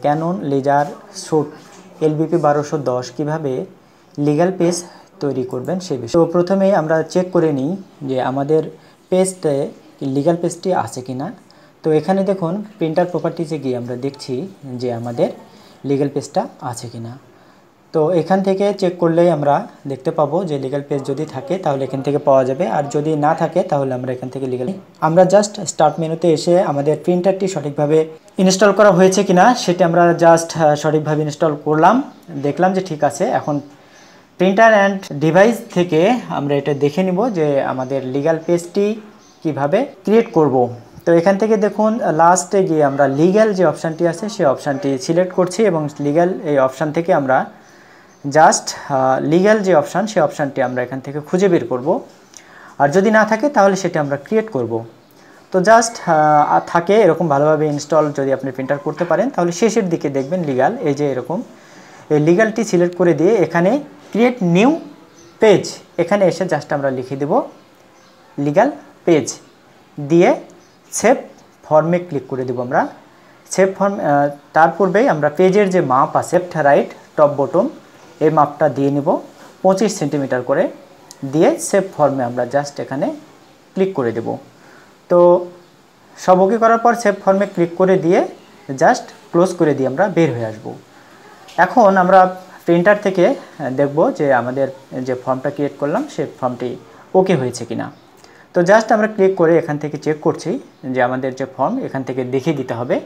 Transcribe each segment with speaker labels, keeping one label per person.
Speaker 1: Canon laser shoot LBP 1210 কিভাবে legal page তৈরি করবেন সেই বিষয়ে। তো প্রথমেই আমরা চেক করে নিই যে আমাদের পেজতে লিগ্যাল পেজটি আছে কিনা। তো এখানে দেখুন প্রিন্টার প্রপার্টিজে গিয়ে আমরা দেখছি যে আমাদের লিগ্যাল পেজটা আছে কিনা। তো এখান থেকে চেক করলেই আমরা দেখতে পাবো যে লিগ্যাল পেজ যদি থাকে তাহলে এখান থেকে পাওয়া যাবে, আর যদি না থাকে তাহলে আমরা এখান থেকে লিগ্যাল আমরা জাস্ট স্টার্ট মেনুতে এসে আমাদের প্রিন্টারটি সঠিকভাবে ইনস্টল করা হয়েছে কিনা সেটা আমরা জাস্ট সঠিকভাবে ইনস্টল করলাম, দেখলাম যে ঠিক আছে। এখন প্রিন্টার অ্যান্ড ডিভাইস থেকে আমরা এটা দেখে নিব যে আমাদের লিগ্যাল পেজটি কিভাবে ক্রিয়েট করব। তো এখান থেকে দেখুন লাস্টে গিয়ে আমরা লিগ্যাল যে অপশানটি আছে সেই অপশানটি সিলেক্ট করছি এবং লিগ্যাল এই অপশান থেকে আমরা জাস্ট লিগ্যাল যে অপশান সেই অপশানটি আমরা এখান থেকে খুঁজে বের করব, আর যদি না থাকে তাহলে সেটা আমরা ক্রিয়েট করব। তো জাস্ট থাকে এরকম ভালোভাবে ইনস্টল যদি আপনি প্রিন্টার করতে পারেন তাহলে শেষের দিকে দেখবেন লিগ্যাল, এই যে এরকম এই লিগ্যালটি সিলেক্ট করে দিয়ে এখানে ক্রিয়েট নিউ পেজ এখানে এসে জাস্ট আমরা লিখে দেব লিগ্যাল পেজ দিয়ে সেভ ফর্মে ক্লিক করে দেব আমরা। সেভ ফর্ম তার পূর্বেই আমরা পেজের যে মাপ আছে লেফট রাইট টপ বটম এই মাপটা দিয়ে নিব 25 সেন্টিমিটার করে, দিয়ে সেভ ফর্মে আমরা জাস্ট এখানে ক্লিক করে দেব। তো সব ওকে করার পর সেভ ফর্মে ক্লিক করে দিয়ে জাস্ট ক্লোজ করে দিয়ে আমরা বের হয়ে আসব। এখন আমরা প্রিন্টার থেকে দেখব যে আমাদের যে ফর্মটা ক্রিয়েট করলাম সেই ফর্মটি ওকে হয়েছে কিনা। তো জাস্ট আমরা ক্লিক করে এখান থেকে চেক করছি যে আমাদের যে ফর্ম এখান থেকে দেখিয়ে দিতে হবে,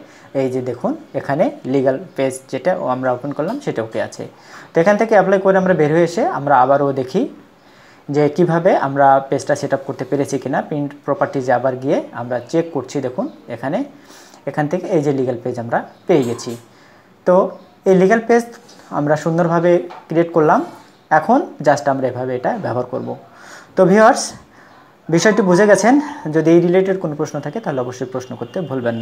Speaker 1: এই যে দেখুন এখানে লিগ্যাল পেজ যেটা আমরা ওপেন করলাম সেটা ওকে আছে। তো এখান থেকে অ্যাপ্লাই করে আমরা বের হয়ে এসে আমরা আবারও দেখি যে কিভাবে আমরা পেজটা সেট আপ করতে পেরেছি কিনা। প্রিন্ট প্রপার্টিজে আবার গিয়ে আমরা চেক করছি, দেখুন এখান থেকে এই যে লিগ্যাল পেজ আমরা পেয়ে গেছি। তো এই লিগ্যাল পেজ আমরা সুন্দরভাবে ক্রিয়েট করলাম, এখন জাস্ট আমরা এভাবে এটা ব্যবহার করব। তো ভিউয়ার্স বিষয়টি বুঝে গেছেন, যদি এই রিলেটেড কোনো প্রশ্ন থাকে তাহলে অবশ্যই প্রশ্ন করতে ভুলবেন না।